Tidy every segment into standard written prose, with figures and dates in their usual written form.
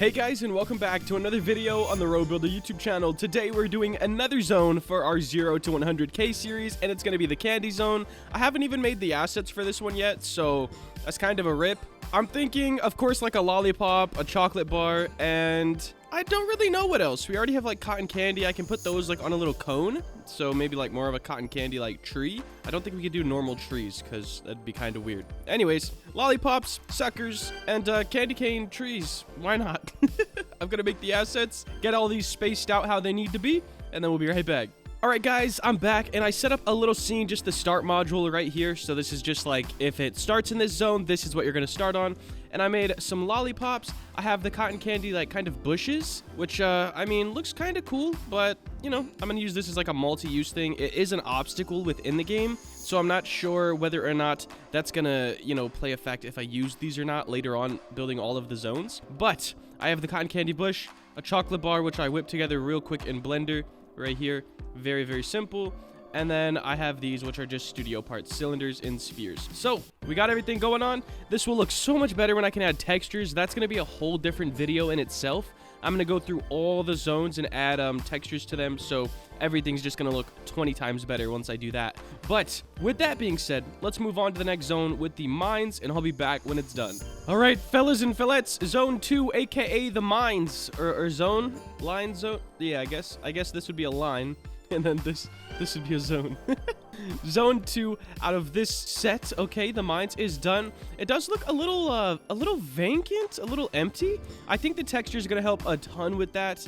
Hey guys, and welcome back to another video on the RoBuilder YouTube channel. Today we're doing another zone for our 0 to 100k series, and it's going to be the candy zone. I haven't even made the assets for this one yet, so that's kind of a rip. I'm thinking, of course, like a lollipop, a chocolate bar, and I don't really know what else. We already have like cotton candy. I can put those like on a little cone, so maybe like more of a cotton candy like tree. I don't think we could do normal trees because that'd be kind of weird. Anyways, lollipops, suckers, and candy cane trees. Why not? I'm gonna make the assets, get all these spaced out how they need to be, and then we'll be right back. Alright guys, I'm back, and I set up a little scene, just the start module right here. So this is just like, if it starts in this zone, this is what you're going to start on. And I made some lollipops. I have the cotton candy, like, kind of bushes, which, I mean, looks kind of cool. But, you know, I'm going to use this as, like, a multi-use thing. It is an obstacle within the game, so I'm not sure whether or not that's going to, you know, play effect if I use these or not later on building all of the zones. But I have the cotton candy bush, a chocolate bar, which I whipped together real quick in Blender right here. Very, very simple. And then I have these, which are just studio parts, cylinders and spheres. So we got everything going on. This will look so much better when I can add textures. That's going to be a whole different video in itself. I'm going to go through all the zones and add textures to them, so everything's just going to look 20 times better once I do that. But with that being said, let's move on to the next zone with the mines, and I'll be back when it's done. All right, fellas and fillettes, zone 2, aka the mines, or zone, line zone. Yeah, I guess this would be a line, and then this would be a zone. Zone 2 out of this set, okay, the mines is done. It does look a little vacant, a little empty. I think the texture is going to help a ton with that.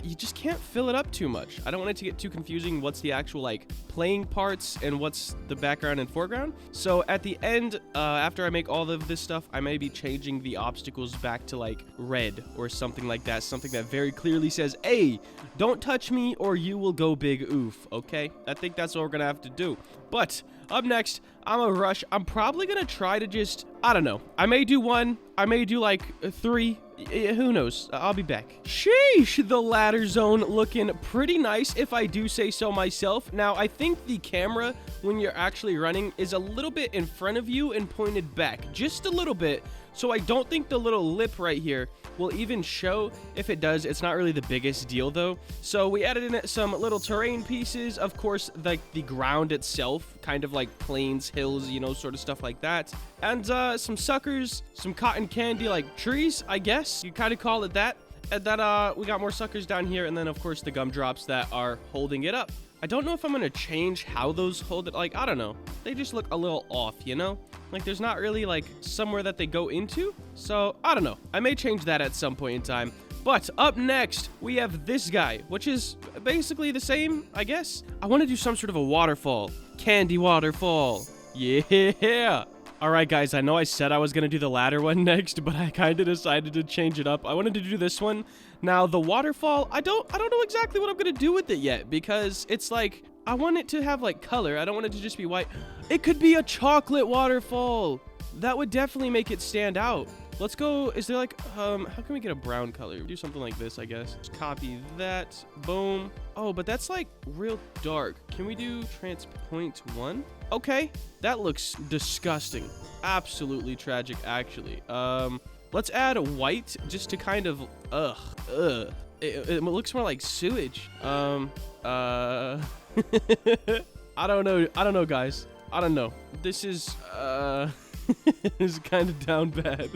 You just can't fill it up too much. I don't want it to get too confusing what's the actual, like, playing parts and what's the background and foreground. So at the end, after I make all of this stuff, I may be changing the obstacles back to, like, red or something like that. Something that very clearly says, hey, don't touch me or you will go big oof, okay? I think that's what we're going to have to do. But up next, I'm a rush. I'm probably gonna try to just, I don't know, I may do one, I may do like 3, who knows. I'll be back. Sheesh, the ladder zone looking pretty nice, if I do say so myself. Now, I think the camera, when you're actually running, is a little bit in front of you and pointed back, just a little bit. So I don't think the little lip right here will even show. If it does, it's not really the biggest deal though. So we added in some little terrain pieces, of course, like the ground itself, kind of like plains, hills, you know, sort of stuff like that. And some suckers, some cotton candy like trees, I guess you kind of call it that. And then we got more suckers down here, and then of course the gumdrops that are holding it up. I don't know if I'm gonna change how those hold it. Like, I don't know, they just look a little off, you know? Like, there's not really, like, somewhere that they go into. So, I don't know. I may change that at some point in time. But up next, we have this guy, which is basically the same, I guess. I want to do some sort of a waterfall. Candy waterfall. Yeah. All right, guys, I know I said I was going to do the ladder one next, but I kind of decided to change it up. I wanted to do this one. Now, the waterfall, I don't know exactly what I'm going to do with it yet, because it's like, I want it to have, like, color. I don't want it to just be white. It could be a chocolate waterfall. That would definitely make it stand out. Let's go. Is there, like, how can we get a brown color? Do something like this, I guess. Just copy that. Boom. Oh, but that's, like, real dark. Can we do point 1? Okay. That looks disgusting. Absolutely tragic, actually. Let's add white just to kind of, It looks more like sewage. I don't know, guys. I don't know. This is, is kind of down bad.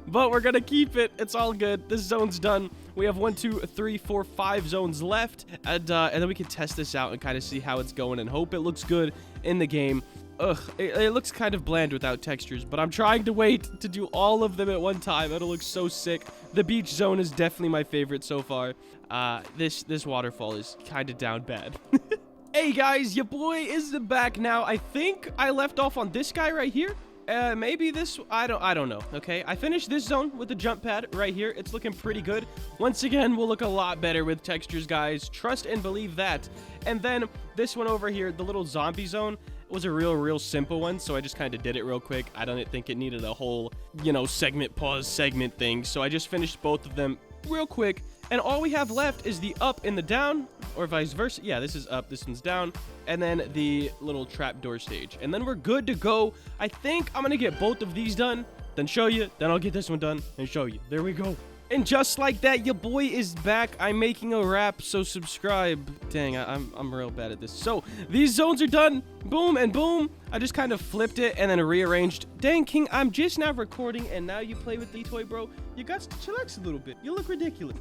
But we're gonna keep it. It's all good. This zone's done. We have 1, 2, 3, 4, 5 zones left. And then we can test this out and kind of see how it's going and hope it looks good in the game. Ugh, it looks kind of bland without textures, but I'm trying to wait to do all of them at one time. It'll look so sick. The beach zone is definitely my favorite so far. This waterfall is kind of down bad. Hey guys, your boy is back now. I think I left off on this guy right here. Maybe this, I don't know. Okay, I finished this zone with the jump pad right here. It's looking pretty good. Once again, we'll look a lot better with textures, guys. Trust and believe that. And then this one over here, the little zombie zone, was a real simple one, so I just kind of did it real quick. I don't think it needed a whole, you know, segment thing, so I just finished both of them real quick. And all we have left is the up and the down, or vice versa. Yeah, this is up, this one's down, and then the little trapdoor stage, and then we're good to go. I think I'm gonna get both of these done, then show you, then I'll get this one done and show you. There we go. And just like that, your boy is back. I'm making a rap, so subscribe. Dang, I'm real bad at this. So these zones are done. Boom and boom. I just kind of flipped it and then rearranged. Dang, King, I'm just now recording, and now you play with the toy, bro. You got to chillax a little bit. You look ridiculous.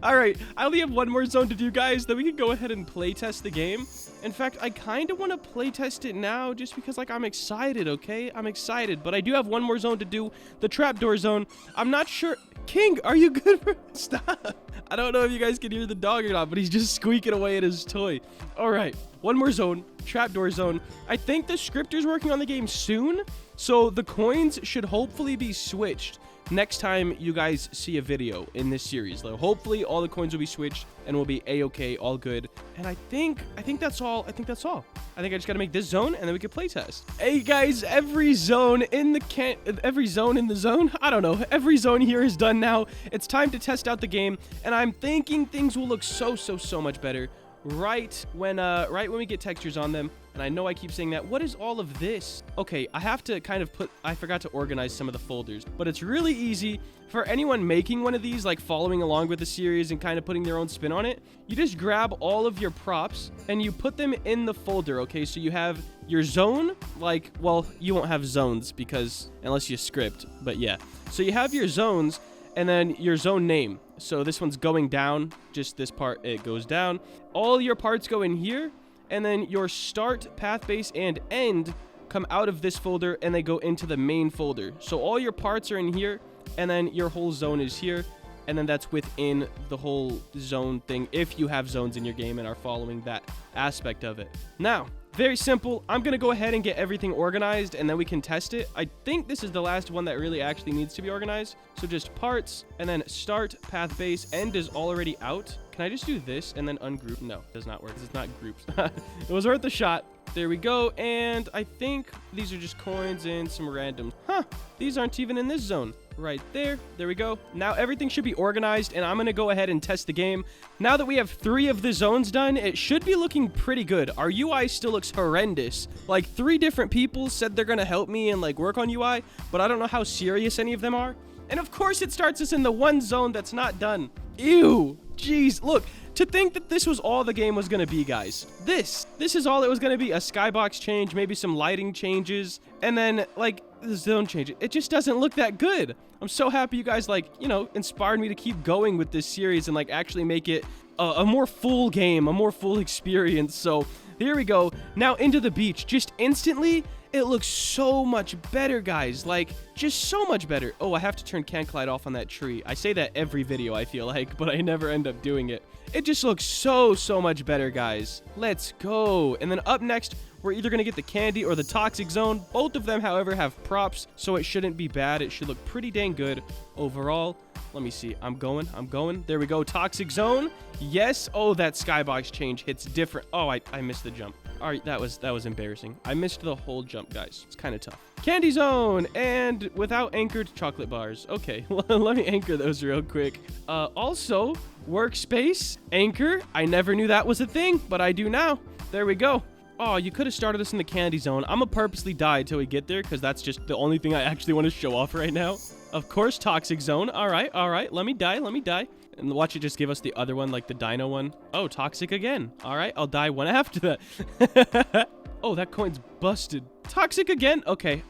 All right, I only have one more zone to do, guys. Then we can go ahead and play test the game. In fact, I kind of want to play test it now just because, like, I'm excited, okay? I'm excited, but I do have one more zone to do, the Trapdoor Zone. I'm not sure. King, are you good for... Stop. I don't know if you guys can hear the dog or not, but he's just squeaking away at his toy. All right, one more zone, Trapdoor Zone. I think the scripter's working on the game soon, so the coins should hopefully be switched next time you guys see a video in this series. Like, hopefully all the coins will be switched and we'll be a-okay, all good. And I think that's all. I think I just gotta make this zone and then we can play test. Hey guys, every zone in the zone, I don't know, every zone here is done now. It's time to test out the game, and I'm thinking things will look so much better right when we get textures on them. And I know I keep saying that. What is all of this? Okay, I have to kind of I forgot to organize some of the folders, but it's really easy for anyone making one of these, like following along with the series and kind of putting their own spin on it. You just grab all of your props and you put them in the folder, okay? So you have your zone, like, well, you won't have zones because unless you script, but yeah. So you have your zones and then your zone name. So this one's going down, just this part, it goes down. All your parts go in here. And then your start, path base, and end come out of this folder and they go into the main folder. So all your parts are in here, and then your whole zone is here, and then that's within the whole zone thing if you have zones in your game and are following that aspect of it. Now, very simple. I'm going to go ahead and get everything organized, and then we can test it. I think this is the last one that really actually needs to be organized. So just parts, and then start, path base, end is already out. Can I just do this and then ungroup? No, it does not work. It's not groups. It was worth a shot. There we go. And I think these are just coins and some random. Huh. These aren't even in this zone. Right there. There we go. Now everything should be organized, and I'm going to go ahead and test the game. Now that we have 3 of the zones done, it should be looking pretty good. Our UI still looks horrendous. Like 3 different people said they're going to help me and like work on UI, but I don't know how serious any of them are. And of course it starts us in the one zone that's not done. Ew. Jeez. Look, to think that this was all the game was going to be, guys. This is all it was going to be. A skybox change, maybe some lighting changes, and then like the zone change. It just doesn't look that good. I'm so happy you guys, like, you know, inspired me to keep going with this series and like actually make it a more full game, a more full experience. So here we go. Now into the beach. Just instantly, it looks so much better, guys. Like, just so much better. Oh, I have to turn Can Collide off on that tree. I say that every video, I feel like, but I never end up doing it. It just looks so much better, guys. Let's go. And then up next, we're either going to get the candy or the toxic zone. Both of them, however, have props, so it shouldn't be bad. It should look pretty dang good overall. Let me see. I'm going. There we go. Toxic zone. Yes. Oh, that skybox change hits different. Oh, I missed the jump. All right, that was embarrassing. I missed the whole jump, guys. It's kind of tough. Candy zone, and without anchored chocolate bars. Okay, let me anchor those real quick. Also, workspace, anchor. I never knew that was a thing, but I do now. There we go. Oh, you could have started us in the candy zone. I'm gonna purposely die until we get there, because that's just the only thing I actually want to show off right now. Of course, toxic zone. All right. Let me die. And watch it just give us the other one, like the dino one. Oh, toxic again. All right, I'll die one after that. Oh, that coin's busted. Toxic again. Okay.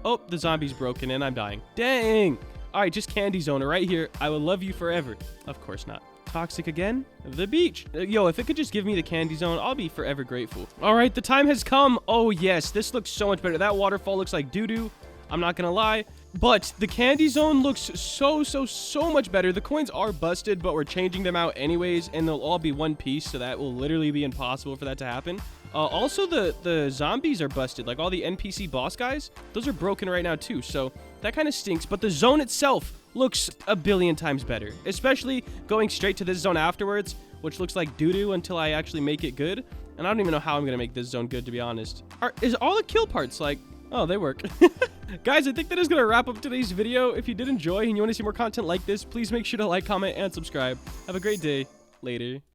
Oh, the zombie's broken and I'm dying. Dang. All right, just candy zone right here. I will love you forever. Of course not. Toxic again. The beach. Yo, if it could just give me the candy zone, I'll be forever grateful. All right, the time has come. Oh, yes. This looks so much better. That waterfall looks like doo-doo. I'm not gonna lie. But the candy zone looks so much better. The coins are busted, but we're changing them out anyways, and they'll all be one piece, so that will literally be impossible for that to happen. Also, the zombies are busted. Like all the NPC boss guys, those are broken right now too, so that kind of stinks. But the zone itself looks a billion times better, especially going straight to this zone afterwards, which looks like doo-doo until I actually make it good. And I don't even know how I'm gonna make this zone good, to be honest. Is all the kill parts like... Oh, they work. Guys, I think that is going to wrap up today's video. If you did enjoy and you want to see more content like this, please make sure to like, comment, and subscribe. Have a great day. Later.